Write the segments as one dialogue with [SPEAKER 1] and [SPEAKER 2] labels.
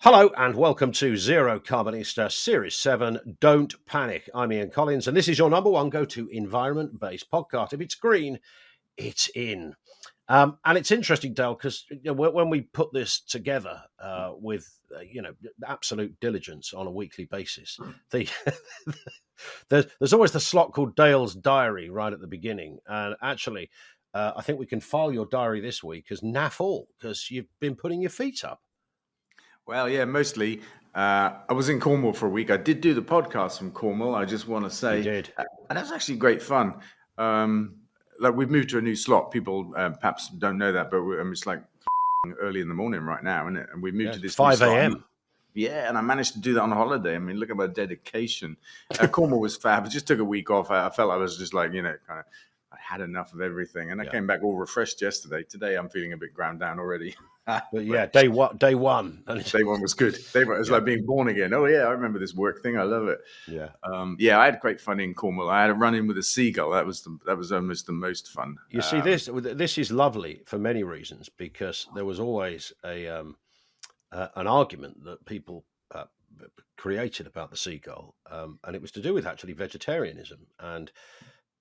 [SPEAKER 1] Hello and welcome to Zerocarbonista Series 7, Don't Panic. I'm Ian Collins and this is your number one go-to environment-based podcast. If it's green, it's in. And it's interesting, Dale, because when we put this together with, absolute diligence on a weekly basis, there's always the slot called Dale's Diary right at the beginning. And actually, I think we can file your diary this week as naff all because you've been putting your feet up.
[SPEAKER 2] Well, yeah, mostly. I was in Cornwall for a week. I did do the podcast from Cornwall. I just want to say,
[SPEAKER 1] You did.
[SPEAKER 2] And that was actually great fun. Like we've moved to a new slot. People perhaps don't know that, but it's like early in the morning right now, isn't it? And we moved to this
[SPEAKER 1] 5
[SPEAKER 2] new slot.
[SPEAKER 1] a.m.
[SPEAKER 2] Yeah, and I managed to do that on holiday. I mean, look at my dedication. Cornwall was fab. I just took a week off. I felt I was just like, kind of, I had enough of everything. And I came back all refreshed yesterday. Today, I'm feeling a bit ground down already.
[SPEAKER 1] But yeah, day one.
[SPEAKER 2] Day one was good. Day one, it was like being born again. Oh yeah, I remember this work thing. I love it.
[SPEAKER 1] Yeah.
[SPEAKER 2] I had great fun in Cornwall. I had a run in with a seagull. That was almost the most fun.
[SPEAKER 1] You see, this is lovely for many reasons because there was always an argument that people created about the seagull, and it was to do with actually vegetarianism. And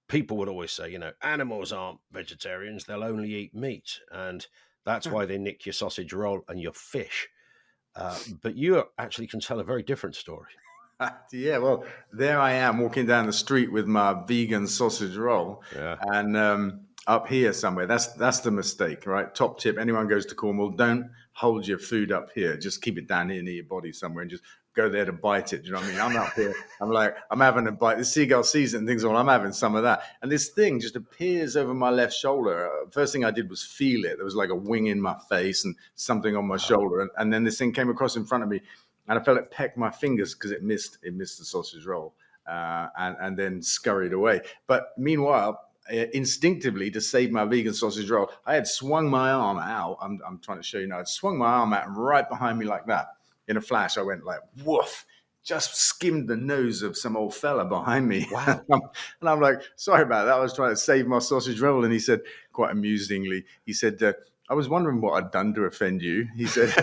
[SPEAKER 1] people would always say, animals aren't vegetarians; they'll only eat meat, and that's why they nick your sausage roll and your fish. But you actually can tell a very different story.
[SPEAKER 2] Yeah, well, there I am walking down the street with my vegan sausage roll, and up here somewhere. That's the mistake, right? Top tip: anyone goes to Cornwall, don't hold your food up here. Just keep it down here near your body somewhere, and just go there to bite it. Do you know what I mean? I'm up here. I'm having a bite. The seagull sees it and thinks, well, I'm having some of that. And this thing just appears over my left shoulder. First thing I did was feel it. There was like a wing in my face and something on my shoulder. And then this thing came across in front of me, and I felt it peck my fingers because it missed the sausage roll, and then scurried away. But meanwhile, instinctively, to save my vegan sausage roll, I had swung my arm out. I'm trying to show you now. I swung my arm out, and right behind me like that, in a flash, I went like, woof, just skimmed the nose of some old fella behind me.
[SPEAKER 1] Wow.
[SPEAKER 2] And I'm like, sorry about that. I was trying to save my sausage roll. And he said, quite amusingly, I was wondering what I'd done to offend you. He said,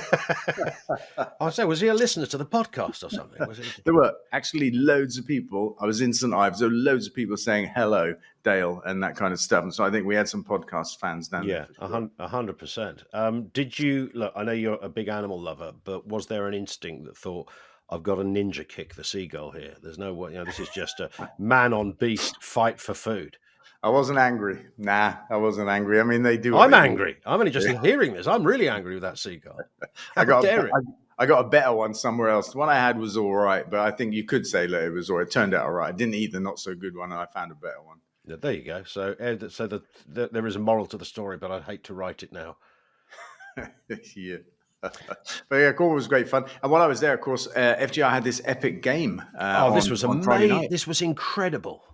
[SPEAKER 1] I say, was he a listener to the podcast or something?
[SPEAKER 2] There were actually loads of people. I was in St. Ives. There were loads of people saying hello, Dale, and that kind of stuff. And so I think we had some podcast fans down there.
[SPEAKER 1] Yeah, 100%. Did you look? I know you're a big animal lover, but was there an instinct that thought, "I've got to ninja kick the seagull here"? There's no way. This is just a man on beast fight for food.
[SPEAKER 2] I wasn't angry. Nah, I wasn't angry. I mean, they do.
[SPEAKER 1] I'm angry. I'm only just hearing this. I'm really angry with that seagull.
[SPEAKER 2] I got a better one somewhere else. The one I had was all right, but I think you could say that it was all right. It turned out all right. I didn't eat the not so good one, and I found a better one.
[SPEAKER 1] Yeah, there you go. So there is a moral to the story, but I'd hate to write it now.
[SPEAKER 2] Yeah. But yeah, Cornwall was great fun. And while I was there, of course, FGR had this epic game.
[SPEAKER 1] This was amazing. This was incredible.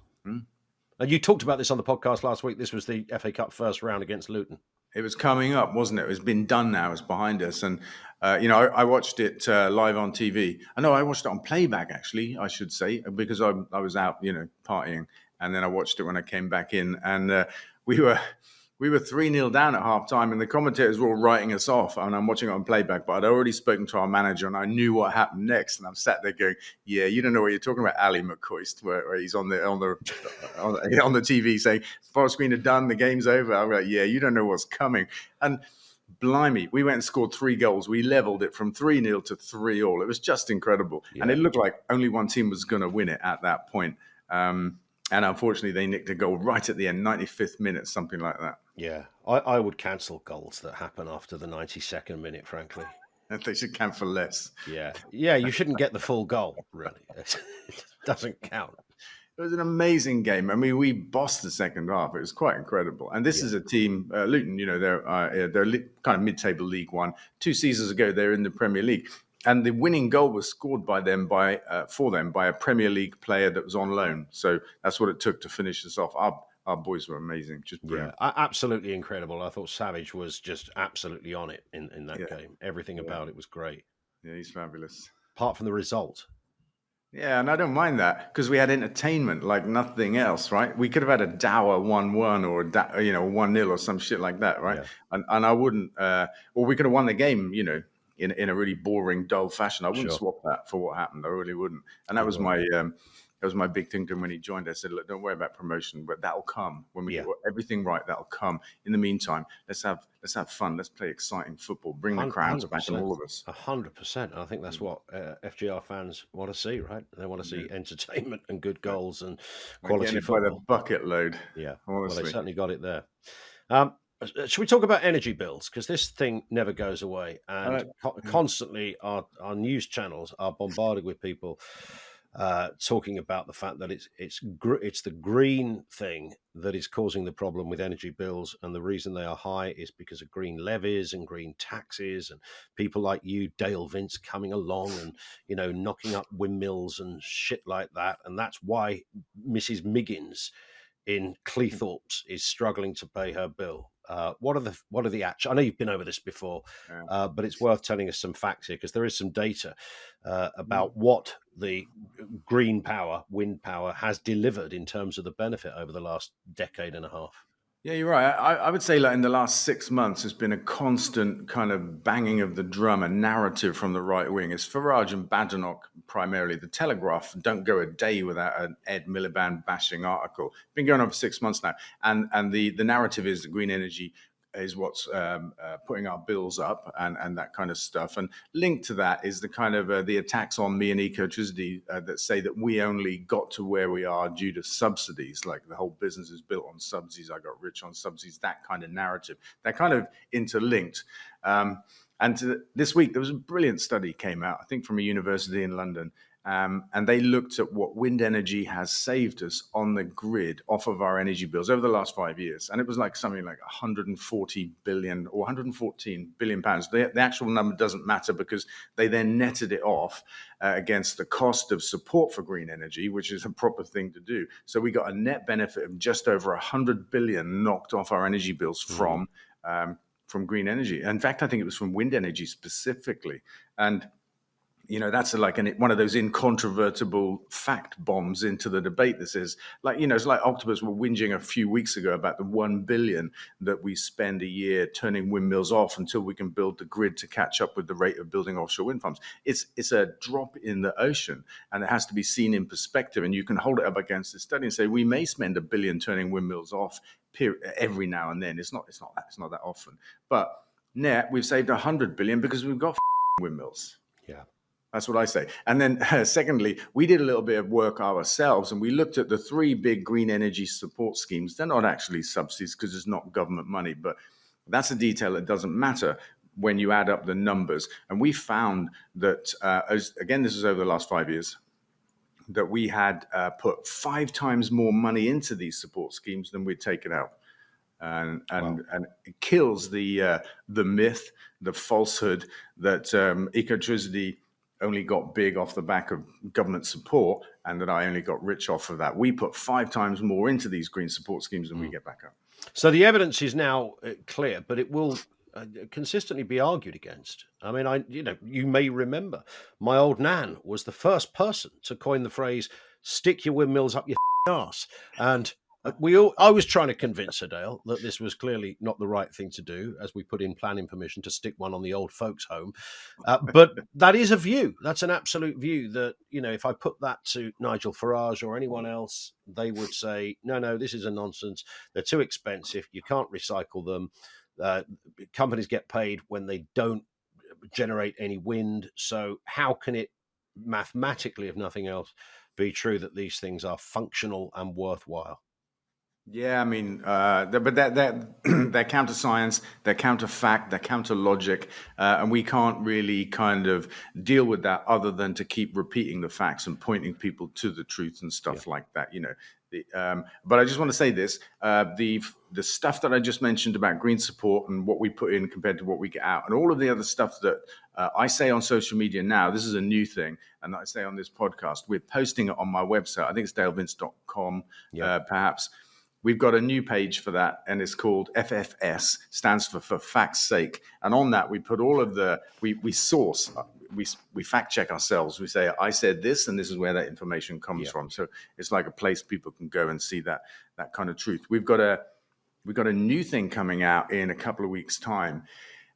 [SPEAKER 1] And you talked about this on the podcast last week. This was the FA Cup first round against Luton.
[SPEAKER 2] It was coming up, wasn't it? It's been done now. It's behind us. And, I watched it live on TV. I watched it on playback, actually, I should say, because I was out, partying. And then I watched it when I came back in. And we were 3-0 down at half time, and the commentators were all writing us off. And I'm watching it on playback, but I'd already spoken to our manager, and I knew what happened next. And I'm sat there going, "Yeah, you don't know what you're talking about, Ali McCoist," where he's on the TV saying, "Forest Green are done, the game's over." I'm like, "Yeah, you don't know what's coming." And blimey, we went and scored 3 goals. We leveled it from 3-0 to 3-3. It was just incredible, and it looked like only one team was going to win it at that point. And unfortunately, they nicked a goal right at the end, 95th minute, something like that.
[SPEAKER 1] Yeah, I would cancel goals that happen after the 92nd minute, frankly.
[SPEAKER 2] They should count for less.
[SPEAKER 1] Yeah, you shouldn't get the full goal, really. It doesn't count.
[SPEAKER 2] It was an amazing game. I mean, we bossed the second half. It was quite incredible. And this is a team, Luton, they're kind of mid-table League One. 2 seasons ago, they're in the Premier League. And the winning goal was scored for them by a Premier League player that was on loan. So that's what it took to finish us off. Our boys were amazing, just brilliant.
[SPEAKER 1] Yeah, absolutely incredible. I thought Savage was just absolutely on it in that game. Everything about it was great.
[SPEAKER 2] Yeah, he's fabulous.
[SPEAKER 1] Apart from the result.
[SPEAKER 2] Yeah, and I don't mind that because we had entertainment like nothing else, right? We could have had a dour 1-1 or 1-0 or some shit like that, right? Yeah. And I wouldn't, or we could have won the game, in a really boring, dull fashion. I wouldn't
[SPEAKER 1] Sure.
[SPEAKER 2] swap that for what happened. I really wouldn't. And that was my big thing to him when he joined. I said, look, don't worry about promotion, but that'll come when we get everything right. That'll come. In the meantime, let's have fun. Let's play exciting football. Bring the crowds back and all of us.
[SPEAKER 1] 100%. I think that's what FGR fans want to see, right? They want to see entertainment and good goals and quality football.
[SPEAKER 2] By the bucket load.
[SPEAKER 1] Yeah,
[SPEAKER 2] honestly.
[SPEAKER 1] well, they certainly got it there. Should we talk about energy bills? Because this thing never goes away, and constantly our news channels are bombarded with people talking about the fact that it's the green thing that is causing the problem with energy bills, and the reason they are high is because of green levies and green taxes, and people like you, Dale Vince, coming along and knocking up windmills and shit like that, and that's why Mrs. Miggins in Cleethorpes is struggling to pay her bill. What are the actual? I know you've been over this before, but it's worth telling us some facts here, because there is some data about what the green power, wind power, has delivered in terms of the benefit over the last decade and a half.
[SPEAKER 2] Yeah, you're right. I would say, like, in the last 6 months, there's been a constant kind of banging of the drum, a narrative from the right wing. It's Farage and Badenoch primarily. The Telegraph don't go a day without an Ed Miliband bashing article. It's been going on for 6 months now, and the narrative is that green energy is what's putting our bills up and that kind of stuff. And linked to that is the kind of the attacks on me and ecotricity that say that we only got to where we are due to subsidies, like the whole business is built on subsidies. I got rich on subsidies, that kind of narrative. They're kind of interlinked. This week, there was a brilliant study came out, I think from a university in London, and they looked at what wind energy has saved us on the grid off of our energy bills over the last 5 years. And it was like something like 140 billion or 114 billion pounds. The actual number doesn't matter, because they then netted it off against the cost of support for green energy, which is a proper thing to do. So we got a net benefit of just over 100 billion knocked off our energy bills from green energy. In fact, I think it was from wind energy specifically. And that's like one of those incontrovertible fact bombs into the debate. This is like, it's like Octopus were whinging a few weeks ago about the 1 billion that we spend a year turning windmills off until we can build the grid to catch up with the rate of building offshore wind farms. It's a drop in the ocean, and it has to be seen in perspective. And you can hold it up against the study and say, we may spend 1 billion turning windmills off every now and then. It's not that often, but net we've saved 100 billion because we've got windmills.
[SPEAKER 1] Yeah.
[SPEAKER 2] That's what I say. And then secondly, we did a little bit of work ourselves, and we looked at the 3 big green energy support schemes. They're not actually subsidies because it's not government money, but that's a detail that doesn't matter when you add up the numbers. And we found that, again, this is over the last 5 years, that we had put 5 times more money into these support schemes than we'd taken out. And it kills the myth, the falsehood that ecotricity only got big off the back of government support, and that I only got rich off of that. We put 5 times more into these green support schemes than we get back up.
[SPEAKER 1] So the evidence is now clear, but it will consistently be argued against. I mean, you may remember my old nan was the first person to coin the phrase "stick your windmills up your arse," and I was trying to convince her, Dale, that this was clearly not the right thing to do, as we put in planning permission to stick one on the old folks' home. But that is a view. That's an absolute view that, if I put that to Nigel Farage or anyone else, they would say, no, this is a nonsense. They're too expensive. You can't recycle them. Companies get paid when they don't generate any wind. So how can it mathematically, if nothing else, be true that these things are functional and worthwhile?
[SPEAKER 2] Yeah, I mean, but they're counter science, they're counter fact, they're counter logic, and we can't really kind of deal with that other than to keep repeating the facts and pointing people to the truth and stuff like that. But I just want to say this: the stuff that I just mentioned about green support and what we put in compared to what we get out, and all of the other stuff that I say on social media now. This is a new thing, and I say on this podcast. We're posting it on my website. I think it's dalevince.com, perhaps. We've got a new page for that, and it's called FFS, stands for fact's sake. And on that, we put all of we source, we fact check ourselves. We say, I said this, and this is where that information comes from. So it's like a place people can go and see that kind of truth. We've got a new thing coming out in a couple of weeks' time.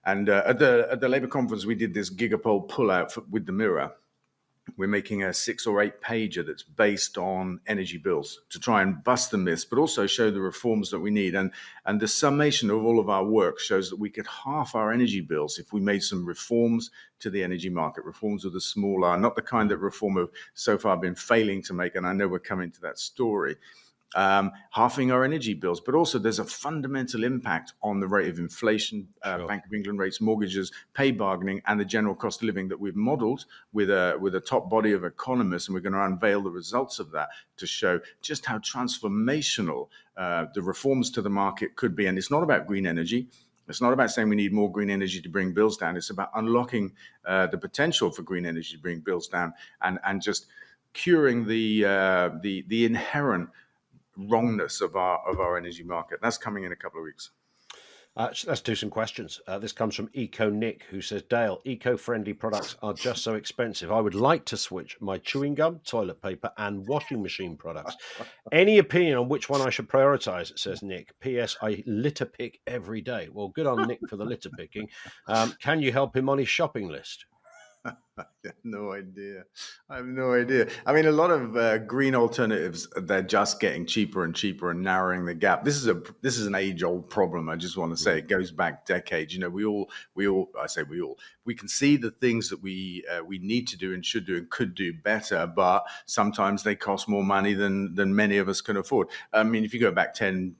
[SPEAKER 2] And at the Labour conference, we did this gigapole pullout with the Mirror. We're making a 6 or 8 pager that's based on energy bills to try and bust the myths, but also show the reforms that we need. And the summation of all of our work shows that we could halve our energy bills if we made some reforms to the energy market, reforms with a small r, not the kind that Reform have so far been failing to make. And I know we're coming to that story. Halving our energy bills, but also there's a fundamental impact on the rate of inflation,
[SPEAKER 1] Sure.
[SPEAKER 2] Bank of England rates, mortgages, pay bargaining, and the general cost of living that we've modeled with a top body of economists. And we're going to unveil the results of that to show just how transformational the reforms to the market could be. And it's not about green energy. It's not about saying we need more green energy to bring bills down. It's about unlocking the potential for green energy to bring bills down and just curing the inherent wrongness of our energy market. That's coming in a couple of weeks.
[SPEAKER 1] Let's do some questions. This comes from Eco Nick, who says, Dale, eco-friendly products are just so expensive. I would like to switch my chewing gum, toilet paper, and washing machine products. Any opinion on which one I should prioritise, says Nick. P.S. I litter pick every day. Well, good on Nick for the litter picking. Can you help him on his shopping list?
[SPEAKER 2] I have no idea. I mean, a lot of green alternatives, they're just getting cheaper and cheaper and narrowing the gap. This is an age-old problem. I just want to say it goes back decades. You know, we can see the things that we need to do and should do and could do better, but sometimes they cost more money than many of us can afford. I mean, if you go back 10,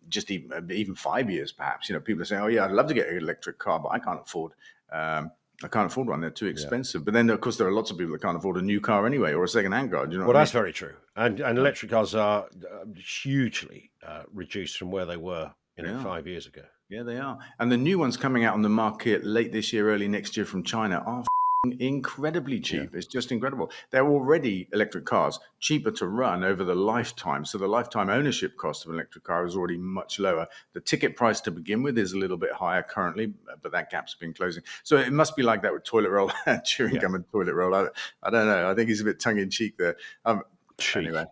[SPEAKER 2] just even 5 years, perhaps, you know, people are saying, oh yeah, I'd love to get an electric car, but I can't afford one. They're too expensive. Yeah. But then, of course, there are lots of people that can't afford a new car anyway or a second-hand car. Do you know what I mean?
[SPEAKER 1] That's very true. And electric cars are hugely reduced from where they were 5 years ago.
[SPEAKER 2] Yeah, they are. And the new ones coming out on the market late this year, early next year from China are incredibly cheap. Yeah. It's just incredible. They're already electric cars, cheaper to run over the lifetime. So the lifetime ownership cost of an electric car is already much lower. The ticket price to begin with is a little bit higher currently, but that gap's been closing. So it must be like that with toilet roll, chewing gum and toilet roll. I don't know. I think he's a bit tongue-in-cheek there. Anyway.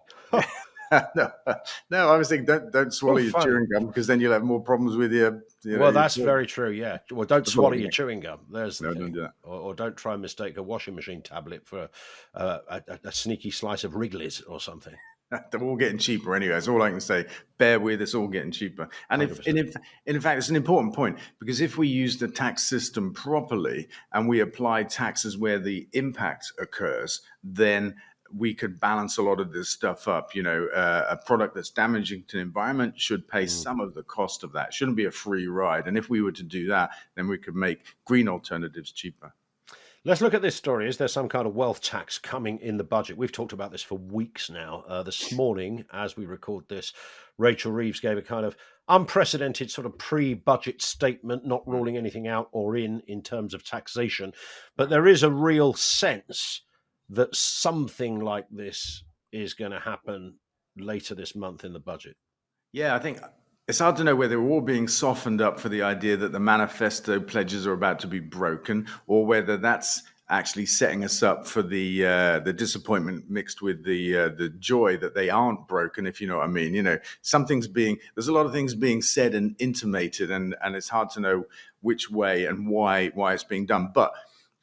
[SPEAKER 2] No, I was thinking don't swallow your chewing gum because then you'll have more problems with your.
[SPEAKER 1] Well, that's very true. Yeah. Well, don't swallow your chewing gum. There's
[SPEAKER 2] no, don't do that.
[SPEAKER 1] Or don't try and mistake a washing machine tablet for a sneaky slice of Wrigley's or something.
[SPEAKER 2] They're all getting cheaper anyway. That's all I can say. Bear with, it's all getting cheaper. And in fact, it's an important point because if we use the tax system properly and we apply taxes where the impact occurs, then we could balance a lot of this stuff up. You know, a product that's damaging to the environment should pay some of the cost of that. It shouldn't be a free ride. And if we were to do that, then we could make green alternatives cheaper.
[SPEAKER 1] Let's look at this story. Is there some kind of wealth tax coming in the budget? We've talked about this for weeks now. This morning, as we record this, Rachel Reeves gave a kind of unprecedented sort of pre-budget statement, not ruling anything out or in terms of taxation. But there is a real sense that something like this is going to happen later this month in the budget.
[SPEAKER 2] Yeah, I think it's hard to know whether we're all being softened up for the idea that the manifesto pledges are about to be broken, or whether that's actually setting us up for the disappointment mixed with the joy that they aren't broken, if you know what I mean. You know, there's a lot of things being said and intimated, and it's hard to know which way and why it's being done. But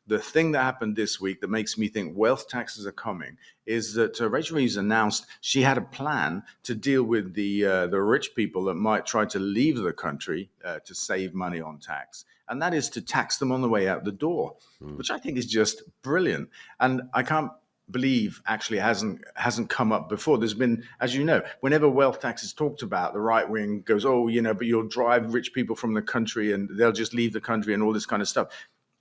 [SPEAKER 2] the thing that happened this week that makes me think wealth taxes are coming is that Rachel Reeves announced she had a plan to deal with the rich people that might try to leave the country to save money on tax. And that is to tax them on the way out the door, which I think is just brilliant. And I can't believe actually hasn't come up before. There's been, as you know, whenever wealth tax is talked about, the right wing goes, oh, you know, but you'll drive rich people from the country and they'll just leave the country and all this kind of stuff.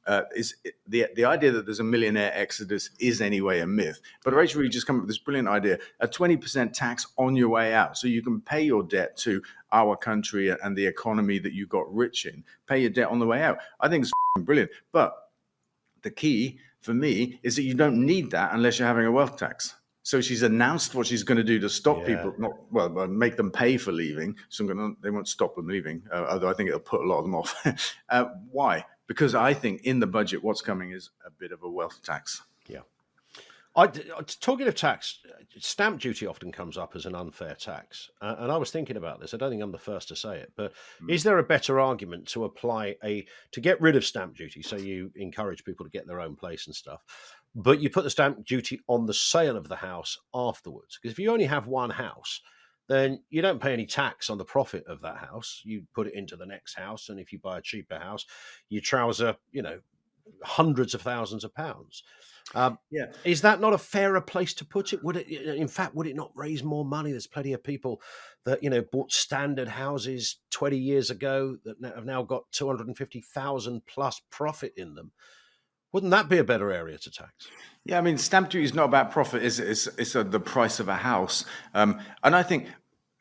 [SPEAKER 2] The idea that there's a millionaire exodus is anyway a myth. But Rachel Reeves just come up with this brilliant idea, a 20% tax on your way out. So you can pay your debt to our country and the economy that you got rich in, pay your debt on the way out. I think it's brilliant. But the key for me is that you don't need that unless you're having a wealth tax. So she's announced what she's going to do to stop people, make them pay for leaving. So they won't stop them leaving, although I think it'll put a lot of them off. Why? Because I think in the budget, what's coming is a bit of a wealth tax.
[SPEAKER 1] Yeah. Talking of tax, stamp duty often comes up as an unfair tax, and I was thinking about this. I don't think I'm the first to say it, but is there a better argument to apply to get rid of stamp duty? So you encourage people to get their own place and stuff, but you put the stamp duty on the sale of the house afterwards. Because if you only have one house, then you don't pay any tax on the profit of that house. You put it into the next house, and if you buy a cheaper house, you trouser, hundreds of thousands of pounds.
[SPEAKER 2] Yeah.
[SPEAKER 1] Is that not a fairer place to put it? In fact, would it not raise more money? There's plenty of people that bought standard houses 20 years ago that have now got 250,000 plus profit in them. Wouldn't that be a better area to tax?
[SPEAKER 2] Yeah, I mean, stamp duty is not about profit. It's the price of a house. And I think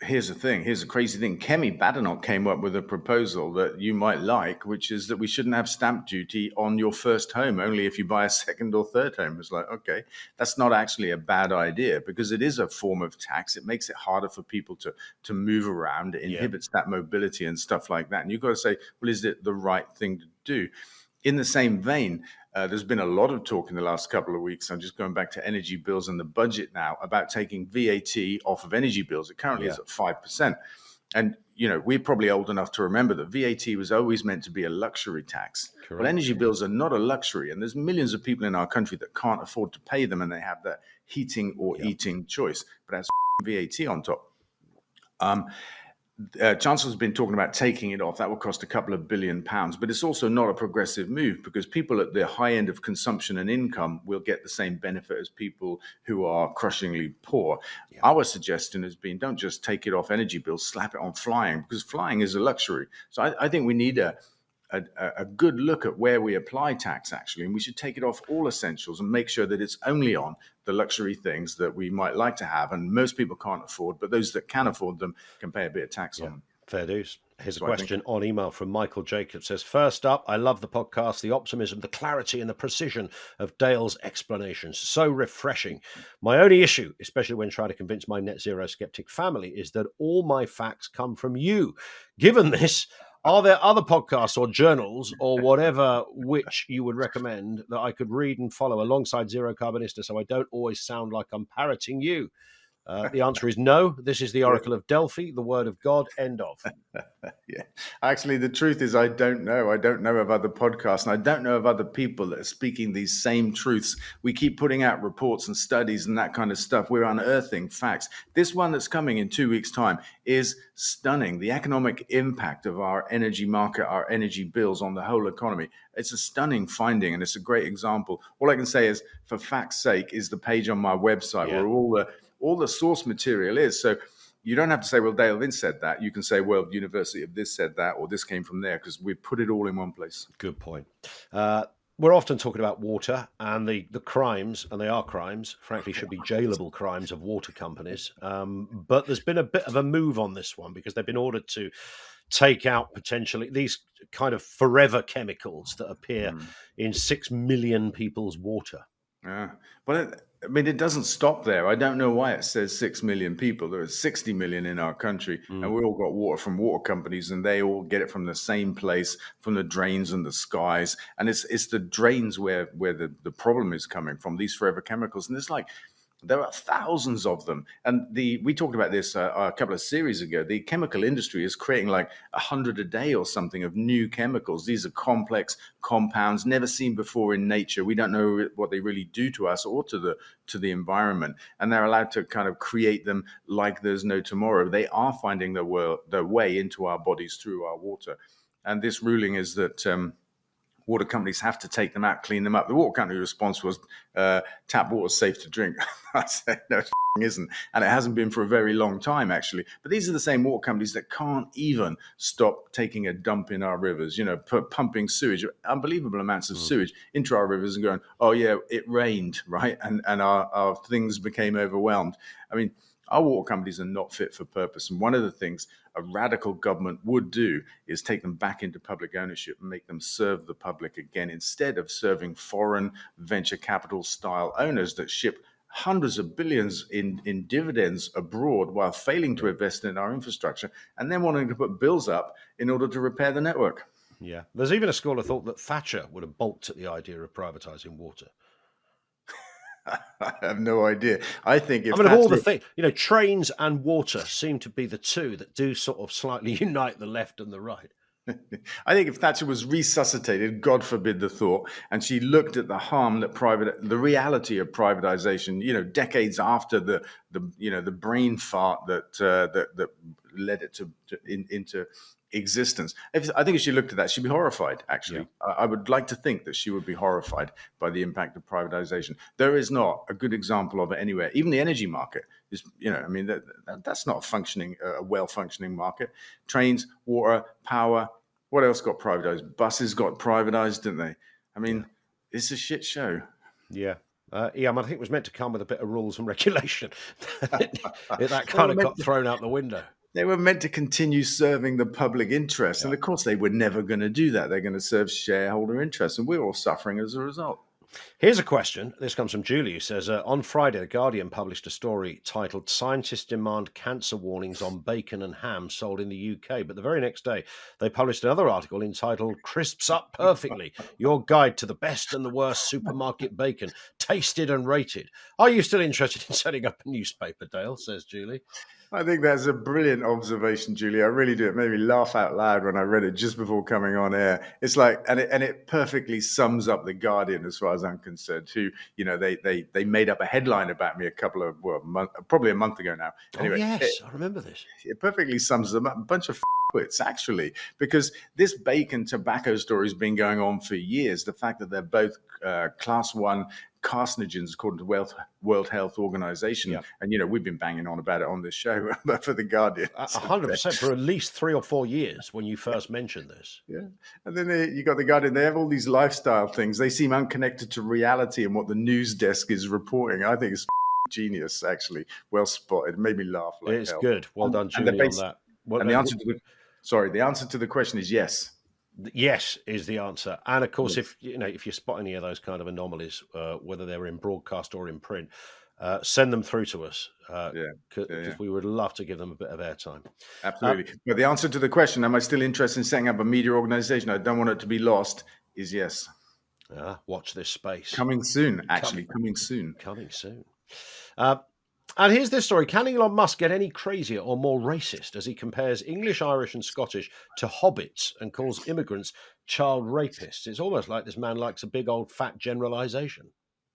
[SPEAKER 2] here's the thing. Here's the crazy thing. Badenoch came up with a proposal that you might like, which is that we shouldn't have stamp duty on your first home, only if you buy a second or third home. It's like, okay, that's not actually a bad idea because it is a form of tax. It makes it harder for people to move around. It inhibits that mobility and stuff like that. And you've got to say, well, is it the right thing to do? In the same vein, there's been a lot of talk in the last couple of weeks. I'm just going back to energy bills and the budget now about taking VAT off of energy bills. It currently is at 5%. And, we're probably old enough to remember that VAT was always meant to be a luxury tax. Correct. Well, energy bills are not a luxury. And there's millions of people in our country that can't afford to pay them and they have that heating or eating choice. But that's VAT on top. Chancellor's been talking about taking it off. That will cost a couple of £1 billion, but it's also not a progressive move because people at the high end of consumption and income will get the same benefit as people who are crushingly poor. Yeah. Our suggestion has been don't just take it off energy bills, slap it on flying because flying is a luxury. So I think we need a good look at where we apply tax, actually, and we should take it off all essentials and make sure that it's only on the luxury things that we might like to have and most people can't afford, but those that can afford them can pay a bit of tax on them.
[SPEAKER 1] Fair dues. Here's a question on email from Michael Jacobs. Says, first up, I love the podcast, the optimism, the clarity and the precision of Dale's explanations. So refreshing. My only issue, especially when trying to convince my net zero skeptic family, is that all my facts come from you. Given this, are there other podcasts or journals or whatever which you would recommend that I could read and follow alongside Zerocarbonista so I don't always sound like I'm parroting you? The answer is no. This is the Oracle of Delphi, the word of God, end of.
[SPEAKER 2] Yeah. Actually, the truth is I don't know. I don't know of other podcasts, and I don't know of other people that are speaking these same truths. We keep putting out reports and studies and that kind of stuff. We're unearthing facts. This one that's coming in 2 weeks' time is stunning. The economic impact of our energy market, our energy bills on the whole economy. It's a stunning finding, and it's a great example. All I can say is, for fact's sake, is the page on my website where all the source material is. So you don't have to say, well, Dale Vince said that. You can say, well, University of this said that, or this came from there, because we put it all in one place.
[SPEAKER 1] Good point. We're often talking about water and the crimes, and they are crimes, frankly, should be jailable crimes of water companies. But there's been a bit of a move on this one because they've been ordered to take out potentially these kind of forever chemicals that appear in 6 million people's water.
[SPEAKER 2] Yeah, but it doesn't stop there. I don't know why it says 6 million people. There are 60 million in our country, and we all got water from water companies, and they all get it from the same place, from the drains and the skies. And it's the drains where the problem is coming from, these forever chemicals. And it's like, there are thousands of them. And we talked about this a couple of series ago. The chemical industry is creating like 100 a day or something of new chemicals. These are complex compounds never seen before in nature. We don't know what they really do to us or to the environment. And they're allowed to kind of create them like there's no tomorrow. They are finding their way into our bodies through our water. And this ruling is that water companies have to take them out, clean them up. The water company response was, tap water is safe to drink. I said, no, it isn't. And it hasn't been for a very long time, actually. But these are the same water companies that can't even stop taking a dump in our rivers, pumping sewage, unbelievable amounts of sewage into our rivers and going, oh, yeah, it rained, right? And our things became overwhelmed. I mean, our water companies are not fit for purpose. And one of the things a radical government would do is take them back into public ownership and make them serve the public again, instead of serving foreign venture capital style owners that ship hundreds of billions in dividends abroad while failing to invest in our infrastructure and then wanting to put bills up in order to repair the network.
[SPEAKER 1] Yeah. There's even a school of thought that Thatcher would have balked at the idea of privatising water.
[SPEAKER 2] I have no idea. I think if
[SPEAKER 1] I mean, of all the
[SPEAKER 2] Thatcher,
[SPEAKER 1] things, trains and water seem to be the two that do sort of slightly unite the left and the right.
[SPEAKER 2] I think if Thatcher was resuscitated, God forbid the thought, and she looked at the harm that the reality of privatization, decades after the brain fart that led it into existence. I think if she looked at that, she'd be horrified. Actually, I would like to think that she would be horrified by the impact of privatization. There is not a good example of it anywhere. Even the energy market is, that's not a well-functioning market. Trains, water, power. What else got privatized? Buses got privatized, didn't they? I mean, it's a shit show.
[SPEAKER 1] Yeah. I think it was meant to come with a bit of rules and regulation. That
[SPEAKER 2] They
[SPEAKER 1] kind
[SPEAKER 2] were
[SPEAKER 1] of got thrown out the window.
[SPEAKER 2] They were meant to continue serving the public interest.
[SPEAKER 1] Yeah.
[SPEAKER 2] And of course, they were never going to do that. They're going to serve shareholder interests. And we're all suffering as a result.
[SPEAKER 1] Here's a question. This comes from Julie, who says, on Friday, The Guardian published a story titled Scientists Demand Cancer Warnings on Bacon and Ham Sold in the UK. But the very next day, they published another article entitled Crisps Up Perfectly, Your Guide to the Best and the Worst Supermarket Bacon, Tasted and Rated. Are you still interested in setting up a newspaper, Dale, says Julie.
[SPEAKER 2] I think that's a brilliant observation, Julie. I really do. It made me laugh out loud when I read it just before coming on air. It's like, and it perfectly sums up the Guardian as far as I'm concerned. Who, they made up a headline about me probably a month ago now. Anyway,
[SPEAKER 1] yes, I remember this.
[SPEAKER 2] It perfectly sums them up. A bunch of quits, actually, because this bacon tobacco story has been going on for years. The fact that they're both class 1 carcinogens according to World Health Organization. And, we've been banging on about it on this show, but for The Guardian.
[SPEAKER 1] 100% for at least 3 or 4 years when you first mentioned this.
[SPEAKER 2] Yeah. And then you got The Guardian. They have all these lifestyle things. They seem unconnected to reality and what the news desk is reporting. I think it's genius, actually. Well spotted. It made me laugh. Like
[SPEAKER 1] it's
[SPEAKER 2] hell.
[SPEAKER 1] good. Well done, Julie, on that.
[SPEAKER 2] And the answer to the question is yes.
[SPEAKER 1] Yes is the answer. And of course, if you spot any of those kind of anomalies, whether they're in broadcast or in print, send them through to us. Because we would love to give them a bit of airtime.
[SPEAKER 2] Absolutely. But the answer to the question, am I still interested in setting up a media organization? I don't want it to be lost, is yes.
[SPEAKER 1] Watch this space.
[SPEAKER 2] Coming soon, actually. Coming soon.
[SPEAKER 1] And here's this story. Can Elon Musk get any crazier or more racist as he compares English, Irish and Scottish to hobbits and calls immigrants child rapists? It's almost like this man likes a big old fat generalization.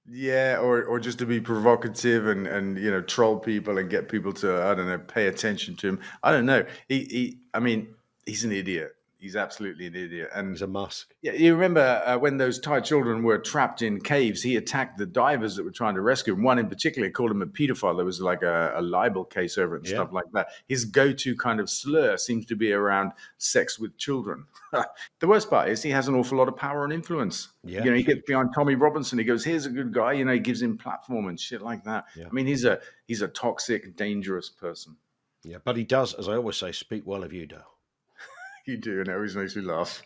[SPEAKER 2] Yeah, or just to be provocative and troll people and get people to, I don't know, pay attention to him. I don't know. He's an idiot. He's absolutely an idiot. And
[SPEAKER 1] he's a Musk.
[SPEAKER 2] Yeah, you remember when those Thai children were trapped in caves, he attacked the divers that were trying to rescue him. One in particular called him a pedophile. There was like a libel case over it and stuff like that. His go-to kind of slur seems to be around sex with children. The worst part is he has an awful lot of power and influence.
[SPEAKER 1] Yeah,
[SPEAKER 2] he gets behind Tommy Robinson. He goes, here's a good guy. He gives him platform and shit like that. Yeah. I mean, he's a toxic, dangerous person.
[SPEAKER 1] Yeah, but he does, as I always say, speak well of you, Dale.
[SPEAKER 2] You do, and it always makes me laugh.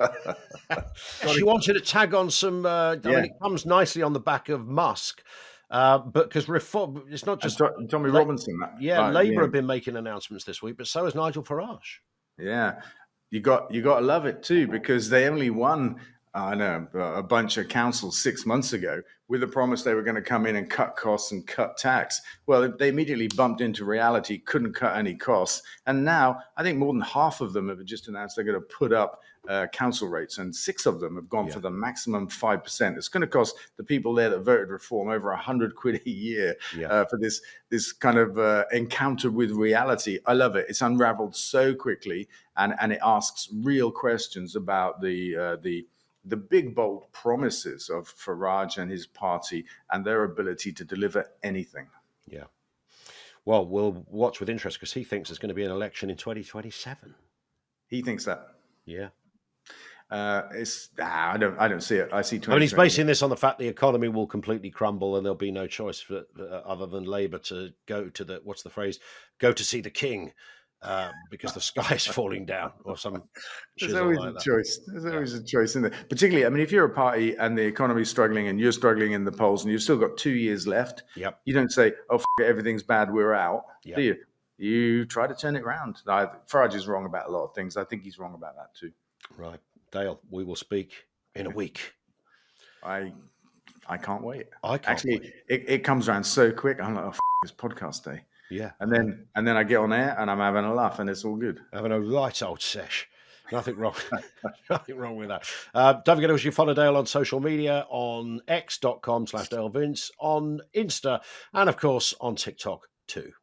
[SPEAKER 1] She wanted to tag on some. It comes nicely on the back of Musk, but because reform, it's not just
[SPEAKER 2] Tommy Robinson.
[SPEAKER 1] Labour have been making announcements this week, but so has Nigel Farage.
[SPEAKER 2] Yeah, you got to love it too, because they only won a bunch of councils 6 months ago with the promise they were going to come in and cut costs and cut tax. Well, they immediately bumped into reality, couldn't cut any costs. And now I think more than half of them have just announced they're going to put up council rates, and 6 of them have gone for the maximum 5%. It's going to cost the people there that voted reform over 100 quid a year for this kind of encounter with reality. I love it. It's unraveled so quickly, and it asks real questions about the big, bold promises of Farage and his party and their ability to deliver anything.
[SPEAKER 1] Yeah. Well, we'll watch with interest because he thinks there's going to be an election in 2027.
[SPEAKER 2] He thinks that.
[SPEAKER 1] Yeah.
[SPEAKER 2] I don't see it. I see 2020.
[SPEAKER 1] I mean, he's basing this on the fact the economy will completely crumble and there'll be no choice for other than Labour to go to go to see the king. Because the sky is falling down, or some.
[SPEAKER 2] There's always a choice. There's always a choice in there. Particularly, I mean, if you're a party and the economy's struggling and you're struggling in the polls and you've still got 2 years left, you don't say, "Oh, everything's bad, we're out." Do you? You try to turn it around. Farage is wrong about a lot of things. I think he's wrong about that too.
[SPEAKER 1] Right, Dale. We will speak in a week.
[SPEAKER 2] I I can't wait.
[SPEAKER 1] I can't wait.
[SPEAKER 2] It comes around so quick. I'm like, it's podcast day.
[SPEAKER 1] Yeah.
[SPEAKER 2] And then I get on air and I'm having a laugh and it's all good.
[SPEAKER 1] Having a right old sesh. Nothing wrong. Nothing wrong with that. Don't forget to follow Dale on social media on x.com/DaleVince, on Insta, and of course on TikTok too.